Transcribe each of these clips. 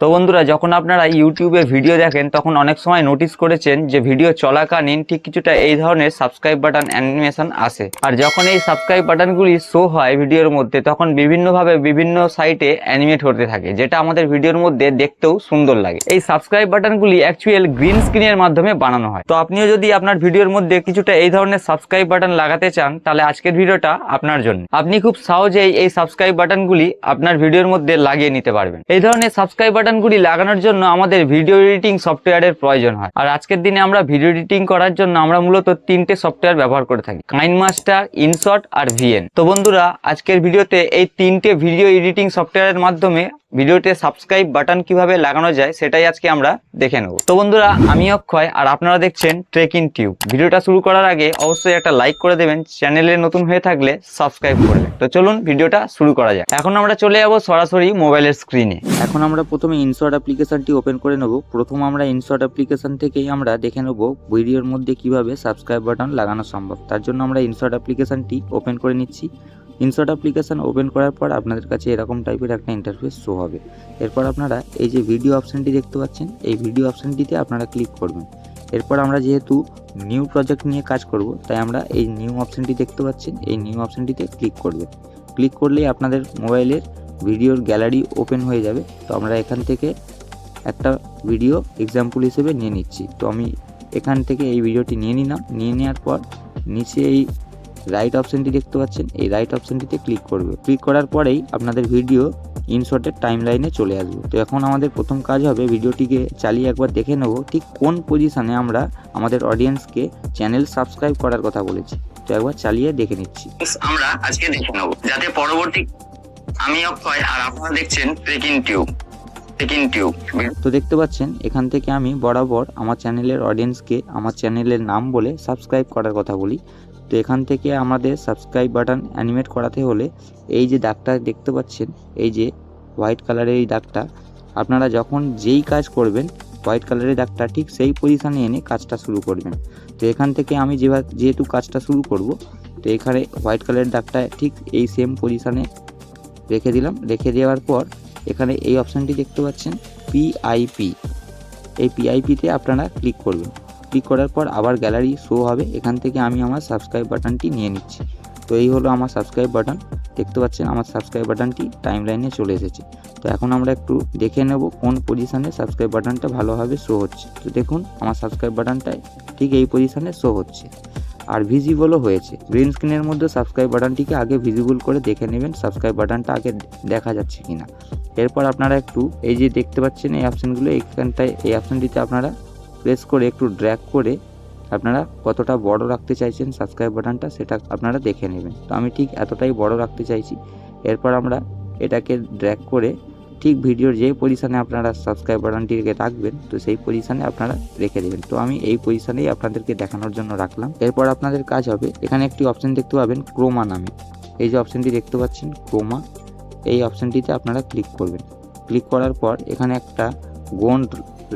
তো বন্ধুরা, যখন আপনারা ইউটিউবে ভিডিও দেখেন তখন অনেক সময় নোটিস করেছেন যে ভিডিও চলাকালীন ঠিক কিছুটা এই ধরনের সাবস্ক্রাইব বাটন অ্যানিমেশন আসে। আর যখন এই সাবস্ক্রাইব বাটনগুলি শো হয় ভিডিওর মধ্যে তখন বিভিন্নভাবে বিভিন্ন সাইটে অ্যানিমেট হতে থাকে, যেটা আমাদের ভিডিওর মধ্যে দেখতেও সুন্দর লাগে। এই সাবস্ক্রাইব বাটনগুলি অ্যাকচুয়াল গ্রিন স্ক্রিনের মাধ্যমে বানানো হয়। তো আপনিও যদি আপনার ভিডিওর মধ্যে কিছুটা এই ধরনের সাবস্ক্রাইব বাটন লাগাতে চান তাহলে আজকের ভিডিওটা আপনার জন্য। আপনি খুব সহজেই এই সাবস্ক্রাইব বাটনগুলি আপনার ভিডিওর মধ্যে লাগিয়ে নিতে পারবেন। এই ধরনের সাবস্ক্রাইব বাটনগুলি লাগানোর জন্য আমাদের ভিডিও এডিটিং সফটওয়্যারের প্রয়োজন হয়। আর আজকের দিনে আমরা ভিডিও এডিটিং করার জন্য আমরা মূলত তিনটে সফটওয়্যার ব্যবহার করে থাকি: কাইনমাস্টার, ইনশট আর ভিএন। তো বন্ধুরা, আজকের ভিডিওতে এই তিনটে ভিডিও এডিটিং সফটওয়্যারের মাধ্যমে ভিডিওতে সাবস্ক্রাইব বাটন কিভাবে লাগানো যায় সেটাই আজকে আমরা দেখে নেব। তো বন্ধুরা, আমি অক্ষয় আর আপনারা দেখছেন ট্রেকিং টিউব। ভিডিওটা শুরু করার আগে অবশ্যই একটা লাইক করে দেবেন, চ্যানেলে নতুন হয়ে থাকলে সাবস্ক্রাইব করবেন। তো চলুন ভিডিওটা শুরু করা যাক। এখন আমরা চলে যাব সরাসরি মোবাইলের স্ক্রিনে। এখন আমরা প্রথমে ইনশট অ্যাপ্লিকেশনটি ওপেন করে নেব। প্রথম আমরা ইনশট অ্যাপ্লিকেশন থেকেই আমরা দেখে নেব ভিডিওর মধ্যে কিভাবে সাবস্ক্রাইব বাটন লাগানো সম্ভব। তার জন্য আমরা ইনশট অ্যাপ্লিকেশনটি ওপেন করে নিচ্ছি। ইনশট অ্যাপ্লিকেশন ওপেন করার পর আপনাদের কাছে এরকম টাইপের একটা ইন্টারফেস শো হবে। এরপর আপনারা এই যে ভিডিও অপশানটি দেখতে পাচ্ছেন, এই ভিডিও অপশানটিতে আপনারা ক্লিক করবেন। এরপর আমরা যেহেতু নিউ প্রজেক্ট নিয়ে কাজ করব, তাই আমরা এই নিউ অপশানটি দেখতে পাচ্ছেন, এই নিউ অপশানটিতে ক্লিক করবেন। ক্লিক করলেই আপনাদের মোবাইলের ভিডিওর গ্যালারি ওপেন হয়ে যাবে। তো আমরা এখান থেকে একটা ভিডিও এক্সাম্পল হিসেবে নিয়ে নিচ্ছি। তো আমি এখান থেকে এই ভিডিওটি নিয়ে নিলাম। নিয়ে নেওয়ার পর নিচে এই রাইট অপশানটি দেখতে পাচ্ছেন, এই রাইট অপশানটিতে ক্লিক করবে। ক্লিক করার পরেই আপনাদের ভিডিও ইনশটের টাইম লাইনে চলে আসবে। তো এখন আমাদের প্রথম কাজ হবে ভিডিওটিকে চালিয়ে একবার দেখে নেব ঠিক কোন পজিশনে আমরা আমাদের অডিয়েন্সকে চ্যানেল সাবস্ক্রাইব করার কথা বলেছি। তো একবার চালিয়ে দেখে নিচ্ছি। আমরা আজকে দেখে নেব যাতে পরবর্তী। আমি অক্ষয় আর আপনারা দেখছেন ট্রেকিং টিউব। তো দেখতে পাচ্ছেন এখান থেকে আমি বরাবর আমার চ্যানেলের অডিয়েন্সকে আমার চ্যানেলের নাম বলে সাবস্ক্রাইব করার কথা বলি। তো এখান থেকে আমাদের সাবস্ক্রাইব বাটন অ্যানিমেট করাতে হলে এই যে দাগটা দেখতে পাচ্ছেন, এই যে হোয়াইট কালারের এই দাগটা, আপনারা যখন যেই কাজ করবেন হোয়াইট কালারের দাগটা ঠিক সেই পজিশানে এনে কাজটা শুরু করবেন। তো এখান থেকে আমি যেহেতু কাজটা শুরু করব, তো এখানে হোয়াইট কালারের দাগটা ঠিক এই সেম পজিশানে রেখে দিলাম। রেখে দেওয়ার পর এখানে এই অপশানটি দেখতে পাচ্ছেন পিআইপি, এই পিআইপিতে আপনারা ক্লিক করবেন। ক্লিক করার পর আবার গ্যালারি শো হবে। এখান থেকে আমি আমার সাবস্ক্রাইব বাটনটি নিয়ে নিচ্ছি। তো এই হলো আমার সাবস্ক্রাইব বাটন। দেখতে পাচ্ছেন আমার সাবস্ক্রাইব বাটনটি টাইম লাইনে চলে এসেছে। তো এখন আমরা একটু দেখে নেব কোন পজিশানে সাবস্ক্রাইব বাটনটা ভালোভাবে শো হচ্ছে। তো দেখুন আমার সাবস্ক্রাইব বাটনটা ঠিক এই পজিশানে শো হচ্ছে আর ভিজিবলও হয়েছে। গ্রিন স্ক্রিনের মধ্যে সাবস্ক্রাইব বাটনটিকে আগে ভিজিবল করে দেখে নেবেন সাবস্ক্রাইব বাটনটা আগে দেখা যাচ্ছে কিনা। এরপর আপনারা একটু এই যে দেখতে পাচ্ছেন এই অপশানগুলো, এইখানটায় এই অপশানটিতে আপনারা প্রেস করে একটু ড্র্যাগ করে আপনারা কতটা বড় রাখতে চাইছেন সাবস্ক্রাইব বাটনটা সেটা আপনারা দেখে নেবেন। তো আমি ঠিক এতটাই বড় রাখতে চাইছি। এরপর আমরা এটাকে ড্র্যাগ করে ঠিক ভিডিওর যে পজিশানে আপনারা সাবস্ক্রাইব বাটনটিকে রাখবেন তো সেই পজিশানে আপনারা রেখে দেবেন। তো আমি এই পজিশানেই আপনাদেরকে দেখানোর জন্য রাখলাম। এরপর আপনাদের কাজ হবে এখানে একটি অপশান দেখতে পাবেন ক্রোমা নামে, এই যে অপশানটি দেখতে পাচ্ছেন ক্রোমা, এই অপশানটিতে আপনারা ক্লিক করবেন। ক্লিক করার পর এখানে একটা গোল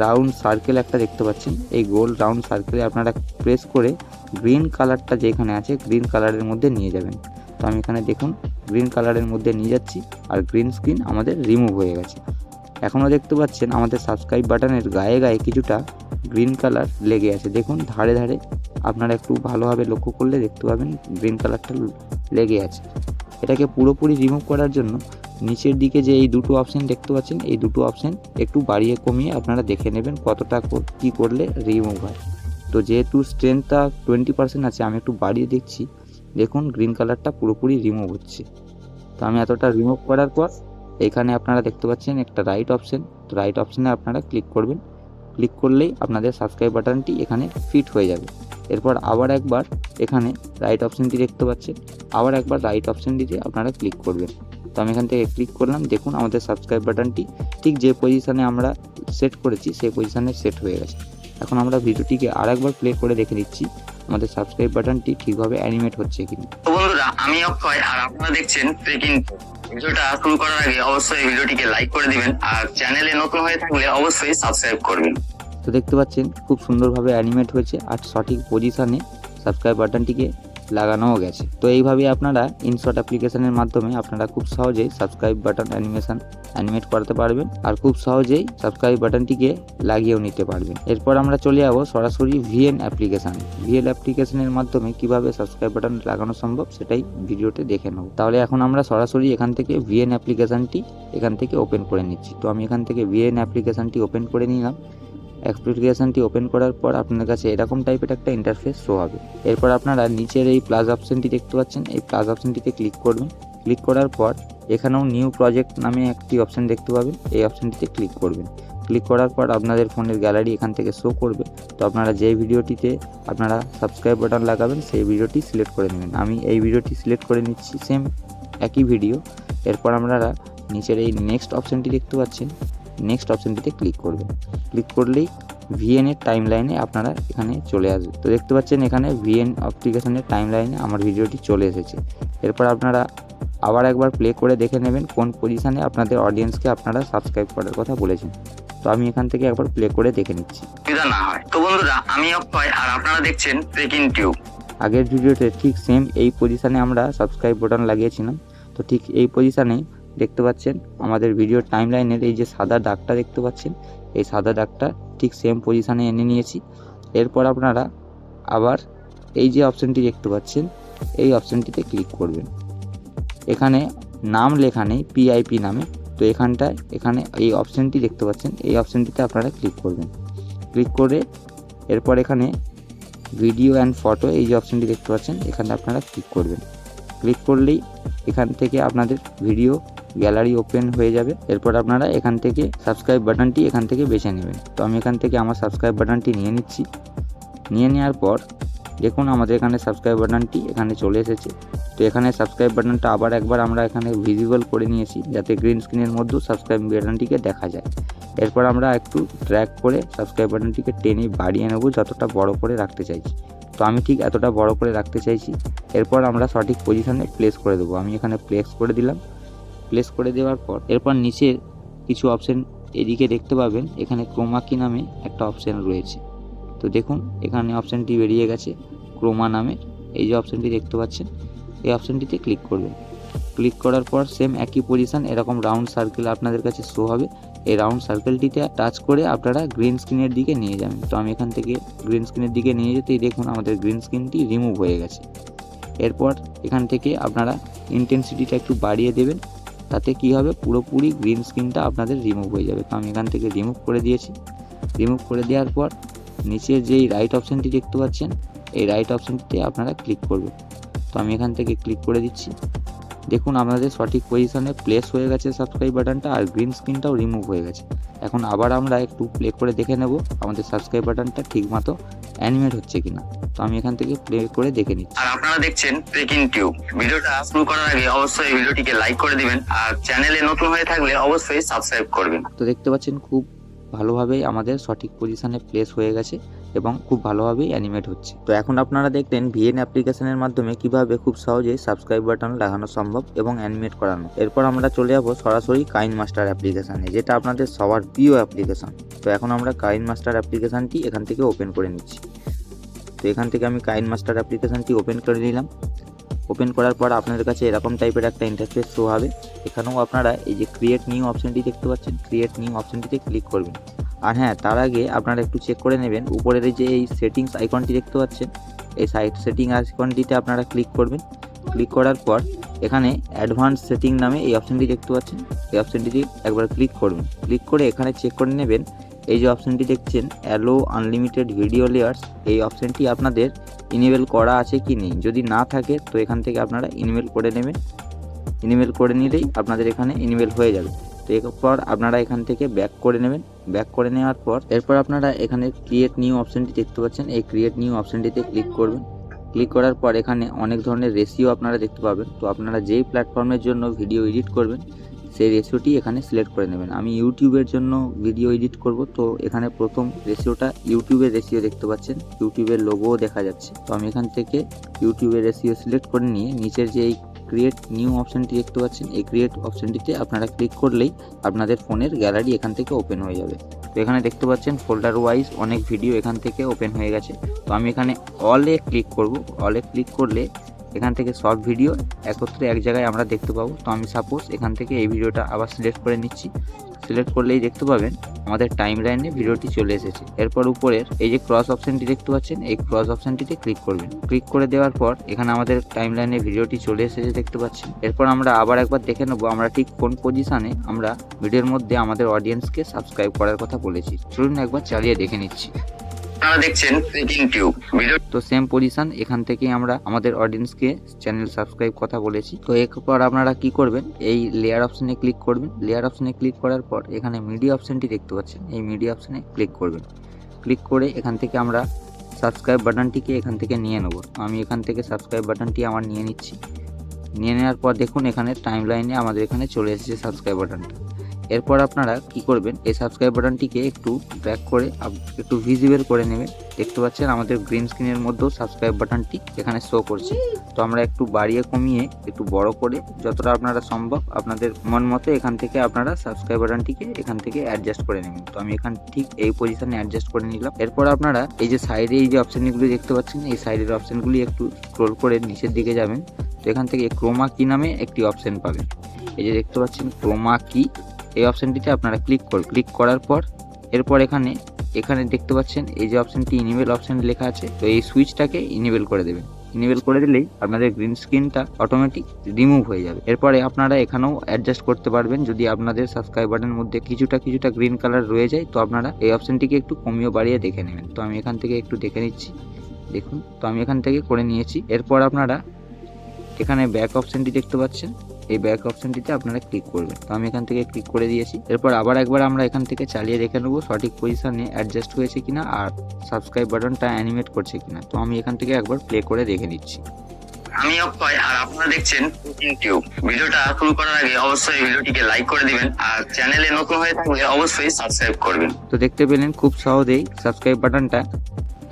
রাউন্ড সার্কেল একটা দেখতে পাচ্ছেন, এই গোল রাউন্ড সার্কেলে আপনারা প্রেস করে গ্রিন কালারটা যেখানে আছে গ্রিন কালারের মধ্যে নিয়ে যাবেন। তো আমি এখানে দেখুন গ্রিন কালারের মধ্যে নিয়ে যাচ্ছি আর গ্রিন স্ক্রিন আমাদের রিমুভ হয়ে গেছে। এখনও দেখতে পাচ্ছেন আমাদের সাবস্ক্রাইব বাটনের গায়ে গায়ে কিছুটা গ্রিন কালার লেগে আছে। দেখুন ধারে ধারে আপনারা একটু ভালোভাবে লক্ষ্য করলে দেখতে পাবেন গ্রিন কালারটা লেগে আছে। এটাকে পুরোপুরি রিমুভ করার জন্য নিচের দিকে যে এই দুটো অপশান দেখতে পাচ্ছেন, এই দুটো অপশান একটু বাড়িয়ে কমিয়ে আপনারা দেখে নেবেন কতটা কি করলে রিমুভ হয়। তো যেহেতু স্ট্রেংথটা 20% আছে, আমি একটু বাড়িয়ে দেখছি। দেখুন গ্রিন কালারটা পুরোপুরি রিমুভ হচ্ছে। তো আমি এতটা রিমুভ করার পর এখানে আপনারা দেখতে পাচ্ছেন একটা রাইট অপশান, তো রাইট অপশানে আপনারা ক্লিক করবেন। ক্লিক করলেই আপনাদের সাবস্ক্রাইব বাটনটি এখানে ফিট হয়ে যাবে। এরপর আবার একবার এখানে রাইট অপশানটি দেখতে পাচ্ছেন, আবার একবার রাইট অপশানটিতে আপনারা ক্লিক করবেন। তো আমি এখান থেকে ক্লিক করলাম। দেখুন আমাদের সাবস্ক্রাইব বাটনটি ঠিক যে পজিশানে আমরা সেট করেছি সেই পজিশানে সেট হয়ে গেছে। এখন আমরা ভিডিওটিকে আর একবার প্লে করে দেখে নিচ্ছি আমাদের সাবস্ক্রাইব বাটনটি ঠিকভাবে অ্যানিমেট হচ্ছে কিনা। তো বন্ধুরা, আমি অক্ষয় আর আপনারা দেখছেন ট্রেকিং। ভিডিওটা শুরু করার আগে অবশ্যই ভিডিওটিকে লাইক করে দিবেন আর চ্যানেলে নতুন হয়ে থাকলে অবশ্যই সাবস্ক্রাইব করবেন। তো দেখতে পাচ্ছেন খুব সুন্দরভাবে অ্যানিমেট হয়েছে আর সঠিক পজিশানে সাবস্ক্রাইব বাটনটিকে লাগানোও গেছে। তো এইভাবে আপনারা ইনশট অ্যাপ্লিকেশনের মাধ্যমে আপনারা খুব সহজেই সাবস্ক্রাইব বাটন অ্যানিমেট করাতে পারবেন আর খুব সহজেই সাবস্ক্রাইব বাটনটিকে লাগিয়েও নিতে পারবেন। এরপর আমরা চলে যাব সরাসরি ভিএন অ্যাপ্লিকেশানে। ভিএন অ্যাপ্লিকেশনের মাধ্যমে কিভাবে সাবস্ক্রাইব বাটন লাগানো সম্ভব সেটাই ভিডিওতে দেখে নেব। তাহলে এখন আমরা সরাসরি এখান থেকে ভিএন অ্যাপ্লিকেশানটি এখান থেকে ওপেন করে নিচ্ছি। তো আমি এখান থেকে ভিএন অ্যাপ্লিকেশানটি ওপেন করে নিলাম। অ্যাপ্লিকেশানটি ওপেন করার পর আপনার কাছে এরকম টাইপের একটা ইন্টারফেস শো হবে। এরপর আপনারা নিচের এই প্লাস অপশনটি দেখতে পাচ্ছেন, এই প্লাস অপশনটিতে ক্লিক করবেন। ক্লিক করার পর এখানেও নিউ প্রজেক্ট নামে একটি অপশন দেখতে পাবেন, এই অপশনটিতে ক্লিক করবেন। ক্লিক করার পর আপনাদের ফোনের গ্যালারি এখান থেকে শো করবে। তো আপনারা যে ভিডিওটিতে আপনারা সাবস্ক্রাইব বাটন লাগাবেন সেই ভিডিওটি সিলেক্ট করে নেবেন। আমি এই ভিডিওটি সিলেক্ট করে নিচ্ছি, সেম একই ভিডিও। এরপর আপনারা নিচের এই নেক্সট অপশনটি দেখতে পাচ্ছেন, নেক্সট অপশনটিতে ক্লিক করবেন। ক্লিক করলেই ভিএন এর টাইম লাইনে আপনারা এখানে চলে আসবে। তো দেখতে পাচ্ছেন এখানে ভিএন অ্যাপ্লিকেশনের টাইম লাইনে আমার ভিডিওটি চলে এসেছে। এরপর আপনারা আবার একবার প্লে করে দেখে নেবেন কোন পজিশানে আপনাদের অডিয়েন্সকে আপনারা সাবস্ক্রাইব করার কথা বলেছেন। তো আমি এখান থেকে একবার প্লে করে দেখে নিচ্ছি। না হয় তো বন্ধুরা, আমি অক্ষয় আর আপনারা দেখছেন ব্রেকিং টিউব। আগের ভিডিওতে ঠিক সেম এই পজিশানে আমরা সাবস্ক্রাইব বাটন লাগিয়েছিলাম। তো ঠিক এই পজিশানে দেখতে পাচ্ছেন আমাদের ভিডিওর টাইম লাইনের এই যে সাদা দাগটা দেখতে পাচ্ছেন, এই সাদা দাগটা ঠিক সেম পজিশানে এনে নিয়েছি। এরপর আপনারা আবার এই যে অপশানটি দেখতে পাচ্ছেন, এই অপশানটিতে ক্লিক করবেন। এখানে নাম লেখা নেই, পিআইপি নামে। তো এখানে এই অপশানটি দেখতে পাচ্ছেন, এই অপশানটিতে আপনারা ক্লিক করবেন। ক্লিক করে এরপর এখানে ভিডিও অ্যান্ড ফটো এই যে অপশানটি দেখতে পাচ্ছেন, এখানে আপনারা ক্লিক করবেন। ক্লিক করলেই এখান থেকে আপনাদের ভিডিও গ্যালারি ওপেন হয়ে যাবে। এরপর আপনারা এখান থেকে সাবস্ক্রাইব বাটনটি এখান থেকে বেছে নেবেন। তো আমি এখান থেকে আমার সাবস্ক্রাইব বাটনটি নিয়ে নিচ্ছি। নিয়ে নেওয়ার পর দেখুন আমাদের এখানে সাবস্ক্রাইব বাটনটি এখানে চলে এসেছে। তো এখানে সাবস্ক্রাইব বাটনটা আবার একবার আমরা এখানে ভিজিবল করে নিয়েছি, যাতে গ্রিন স্ক্রিনের মধ্যেও সাবস্ক্রাইব বাটনটিকে দেখা যায়। এরপর আমরা একটু ড্র্যাগ করে সাবস্ক্রাইব বাটনটিকে টেনে বাড়িয়ে নেব যতটা বড় করে রাখতে চাইছি। তো আমি ঠিক এতটা বড় করে রাখতে চাইছি। এরপর আমরা সঠিক পজিশনে প্লেস করে দেবো। আমি এখানে প্লেস করে দিলাম। প্লেস করে দেওয়ার পর এরপর নিচের কিছু অপশন এদিকে দেখতে পাবেন, এখানে ক্রোমা কি নামে একটা অপশন রয়েছে। তো দেখুন এখানে অপশানটি বেরিয়ে গেছে ক্রোমা নামে, এই যে অপশানটি দেখতে পাচ্ছেন, এই অপশানটিতে ক্লিক করবেন। ক্লিক করার পর সেম একই পজিশন এরকম রাউন্ড সার্কেল আপনাদের কাছে শো হবে। এই রাউন্ড সার্কেলটিতে টাচ করে আপনারা গ্রিন স্ক্রিনের দিকে নিয়ে যাবেন। তো আমি এখান থেকে গ্রিন স্ক্রিনের দিকে নিয়ে যেতেই দেখুন আমাদের গ্রিন স্ক্রিনটি রিমুভ হয়ে গেছে। এরপর এখান থেকে আপনারা ইন্টেন্সিটিটা একটু বাড়িয়ে দেবেন, তাতে কি হবে পুরোপুরি গ্রিন স্ক্রিনটা আপনাদের রিমুভ হয়ে যাবে। তো আমি এখান থেকে রিমুভ করে দিয়েছি। রিমুভ করে দেওয়ার পর নিচে যেই রাইট অপশানটি দেখতে পাচ্ছেন, এই রাইট অপশানটিতে আপনারা ক্লিক করবেন। তো আমি এখান থেকে ক্লিক করে দিচ্ছি। দেখুন আমাদের সঠিক পজিশনে প্লেস হয়ে গেছে সাবস্ক্রাইব বাটনটা, আর গ্রিন স্ক্রিনটাও রিমুভ হয়ে গেছে। এখন আবার আমরা একটু প্লে করে দেখে নেব আমাদের সাবস্ক্রাইব বাটনটা ঠিকমতো অ্যানিমেট হচ্ছে কিনা। তো আমি এখান থেকে প্লে করে দেখে নিচ্ছি। আর আপনারা দেখছেন ব্রেকিং টিউব। ভিডিওটা শুরু করার আগে অবশ্যই ভিডিওটিকে লাইক করে দিবেন, আর চ্যানেলে নতুন হয়ে থাকলে অবশ্যই সাবস্ক্রাইব করবেন। তো দেখতে পাচ্ছেন খুব ভালোভাবেই আমাদের সঠিক পজিশনে প্লেস হয়ে গেছে এবং খুব ভালোভাবেই অ্যানিমেট হচ্ছে। তো এখন আপনারা দেখলেন ভিএন অ্যাপ্লিকেশনের মাধ্যমে কিভাবে খুব সহজেই সাবস্ক্রাইব বাটন লাগানো সম্ভব এবং অ্যানিমেট করানো। এরপর আমরা চলে যাব সরাসরি কাইনমাস্টার অ্যাপ্লিকেশনে, যেটা আপনাদের সবার প্রিয় অ্যাপ্লিকেশন। তো এখন আমরা কাইনমাস্টার অ্যাপ্লিকেশনটি এখান থেকে ওপেন করে নিচ্ছি। তো এখান থেকে আমি কাইনমাস্টার অ্যাপ্লিকেশনটি ওপেন করে নিলাম। ওপেন করার পর আপনাদের কাছে এরকম টাইপের একটা ইন্টারফেস শো হবে। এখানেও আপনারা এই যে ক্রিয়েট নিউ অপশনটি দেখতে পাচ্ছেন, ক্রিয়েট নিউ অপশনটিতে ক্লিক করবেন। আর হ্যাঁ, তার আগে আপনারা একটু চেক করে নেবেন, উপরের যে এই সেটিংস আইকনটি দেখতে পাচ্ছেন, এই সেটিং আইকনটিতে আপনারা ক্লিক করবেন। ক্লিক করার পর এখানে অ্যাডভান্স সেটিং নামে এই অপশনটি দেখতে পাচ্ছেন, এই অপশনটিতে একবার ক্লিক করবেন। ক্লিক করে এখানে চেক করে নেবেন এই যে অপশনটি দেখছেন অ্যালো আনলিমিটেড ভিডিও লেয়ার্স, এই অপশনটি আপনাদের ইনেবল করা আছে কি নেই। যদি না থাকে তো এখান থেকে আপনারা ইনেবল করে নেবেন। ইনেবল করে নিলেই আপনাদের এখানে ইনেবল হয়ে যাবে। তো এরপর আপনারা এখান থেকে ব্যাক করে নেবেন। ব্যাক করে নেওয়ার পর এরপর আপনারা এখানে ক্রিয়েট নিউ অপশনটি দেখতে পাচ্ছেন, এই ক্রিয়েট নিউ অপশনটিতে ক্লিক করবেন। ক্লিক করার পর এখানে অনেক ধরনের রেশিও আপনারা দেখতে পাবেন। তো আপনারা যেই প্ল্যাটফর্মের জন্য ভিডিও এডিট করবেন সেই রেশিওটি এখানে সিলেক্ট করে নেবেন। আমি ইউটিউবের জন্য ভিডিও এডিট করব, তো এখানে প্রথম রেশিওটা ইউটিউবের রেশিও দেখতে পাচ্ছেন, ইউটিউবের লোগোও দেখা যাচ্ছে। তো আমি এখান থেকে ইউটিউবের রেশিও সিলেক্ট করে নিয়ে নিচের যে এই ক্রিয়েট নিউ অপশনটি দেখতে পাচ্ছেন, এই ক্রিয়েট অপশনটিতে আপনারা ক্লিক করলেই আপনাদের ফোনের গ্যালারি এখান থেকে ওপেন হয়ে যাবে। তো এখানে দেখতে পাচ্ছেন ফোল্ডার ওয়াইজ অনেক ভিডিও এখান থেকে ওপেন হয়ে গেছে। তো আমি এখানে অলে ক্লিক করব। অলে ক্লিক করলে এখান থেকে সব ভিডিও একত্রে এক জায়গায় আমরা দেখতে পাবো। তো আমি সাপোজ এখান থেকে এই ভিডিওটা আবার সিলেক্ট করে নিচ্ছি। সিলেক্ট করলেই দেখতে পাবেন আমাদের টাইম লাইনে ভিডিওটি চলে এসেছে। এরপর উপরের এই যে ক্রস অপশনটি দেখতে পাচ্ছেন, এই ক্রস অপশনটিতে ক্লিক করবেন। ক্লিক করে দেওয়ার পর এখানে আমাদের টাইম লাইনে ভিডিওটি চলে এসেছে দেখতে পাচ্ছেন। এরপর আমরা আবার একবার দেখে নেবো আমরা ঠিক কোন পজিশনে আমরা ভিডিওর মধ্যে আমাদের অডিয়েন্সকে সাবস্ক্রাইব করার কথা বলেছি। চলুন একবার চালিয়ে দেখে নিচ্ছি। আপনারা দেখছেন ব্রেকিং টিউব ভিডিও। তো সেম পজিশন, এখান থেকে আমরা আমাদের অডিয়েন্সকে চ্যানেল সাবস্ক্রাইব কথা বলেছি। তো এরপর আপনারা কি করবেন, এই লেয়ার অপশনে ক্লিক করবেন। লেয়ার অপশনে ক্লিক করার পর এখানে মিডিয়া অপশনটি দেখতে পাচ্ছেন, এই মিডিয়া অপশনে ক্লিক করবেন। ক্লিক করে এখান থেকে আমরা সাবস্ক্রাইব বাটনটিকে এখান থেকে নিয়ে নেব। আমি এখান থেকে সাবস্ক্রাইব বাটনটি আমার নিয়ে নিচ্ছি। নিয়ে নেওয়ার পর দেখুন এখানে টাইম লাইনে আমাদের এখানে চলে এসেছে সাবস্ক্রাইব বাটনটা। এরপর আপনারা কি করবেন, এই সাবস্ক্রাইব বাটনটিকে একটু ড্র্যাগ করে একটু ভিজিবল করে নেবেন। দেখতে পাচ্ছেন আমাদের গ্রিন স্ক্রিনের মধ্যেও সাবস্ক্রাইব বাটনটি এখানে শো করছে। তো আমরা একটু বাড়িয়ে কমিয়ে একটু বড় করে যতটা আপনারা সম্ভব আপনাদের মন মতো এখান থেকে আপনারা সাবস্ক্রাইব বাটনটিকে এখান থেকে অ্যাডজাস্ট করে নেবেন। তো আমি এখান ঠিক এই পজিশনে অ্যাডজাস্ট করে নিলাম। এরপর আপনারা এই যে সাইডে এই যে অপশনগুলি দেখতে পাচ্ছেন, এই সাইডের অপশনগুলি একটু স্ক্রোল করে নিচের দিকে যাবেন। তো এখান থেকে ক্রোমা কি নামে একটি অপশন পাবেন। এই যে দেখতে পাচ্ছেন ক্রোমা কি, এই অপশনটিতে আপনারা ক্লিক করুন। ক্লিক করার পর এরপর এখানে দেখতে পাচ্ছেন এই যে অপশনটি ইনেবল অপশন লেখা আছে। তো এই সুইচটাকে ইনেবল করে দেবেন। ইনেবল করে দিলেই আপনাদের গ্রিন স্ক্রিনটা অটোমেটিক রিমুভ হয়ে যাবে। এরপরে আপনারা এখানেও অ্যাডজাস্ট করতে পারবেন। যদি আপনাদের সাবস্ক্রাইব বাটনের মধ্যে কিছুটা গ্রিন কালার রয়ে যায় তো আপনারা এই অপশনটিকে একটু কমিয়ে বাড়িয়ে দেখে নেবেন। তো আমি এখান থেকে একটু দেখে নিচ্ছি, দেখুন। তো আমি এখান থেকে করে নিয়েছি। এরপর আপনারা এখানে ব্যাক অপশনটি দেখতে পাচ্ছেন, এই ব্যাক অপশনটিতে আপনারা ক্লিক করবেন। তো আমি এখান থেকে ক্লিক করে দিয়েছি। এরপর আবার একবার আমরা এখান থেকে চালিয়ে দেখে নেবো সঠিক পজিশনে অ্যাডজাস্ট হয়েছে কিনা আর সাবস্ক্রাইব বাটনটা অ্যানিমেট করছে কিনা। তো আমি এখান থেকে একবার প্লে করে দেখে নিচ্ছি। আমি অক্ষয় আর আপনারা দেখছেন ব্রেকিং টিউব। ভিডিওটা শুরু করার আগে অবশ্যই ভিডিওটিকে লাইক করে দিবেন আর চ্যানেলে নতুন হয়ে থাকলে অবশ্যই সাবস্ক্রাইব করবেন। তো দেখতে পেলেন খুব সহজেই সাবস্ক্রাইব বাটনটা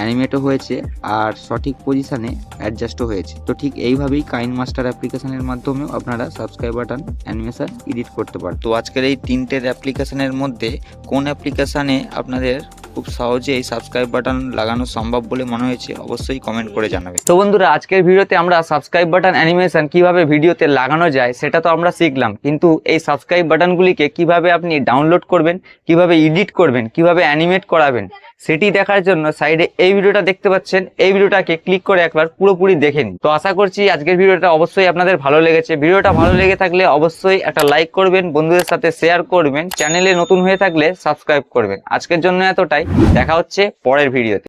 অ্যানিমেটও হয়েছে আর সঠিক পজিশনে অ্যাডজাস্টও হয়েছে। তো ঠিক এইভাবেই কাইনমাস্টার অ্যাপ্লিকেশনের মাধ্যমেও আপনারা সাবস্ক্রাইব বাটন অ্যানিমেশন এডিট করতে পারেন। তো আজকের এই তিনটের অ্যাপ্লিকেশনের মধ্যে কোন অ্যাপ্লিকেশনে আপনাদের খুব সহজে এই সাবস্ক্রাইব বাটন লাগানো সম্ভব বলে মনে হয়েছে অবশ্যই কমেন্ট করে জানাবেন। তো বন্ধুরা, আজকের ভিডিওতে আমরা সাবস্ক্রাইব বাটন অ্যানিমেশন কিভাবে ভিডিওতে লাগানো যায় সেটা তো আমরা শিখলাম, কিন্তু এই সাবস্ক্রাইব বাটনগুলিকে কিভাবে আপনি ডাউনলোড করবেন, কিভাবে এডিট করবেন, কিভাবে অ্যানিমেট করাবেন সেটি দেখার জন্য সাইডে এই ভিডিওটা দেখতে পাচ্ছেন, এই ভিডিওটাকে ক্লিক করে একবার পুরোপুরি দেখে নিন। তো আশা করছি আজকের ভিডিওটা অবশ্যই আপনাদের ভালো লেগেছে। ভিডিওটা ভালো লেগে থাকলে অবশ্যই একটা লাইক করবেন, বন্ধুদের সাথে শেয়ার করবেন, চ্যানেলে নতুন হয়ে থাকলে সাবস্ক্রাইব করবেন। আজকের জন্য এতটাই, দেখা হচ্ছে পরের ভিডিওতে।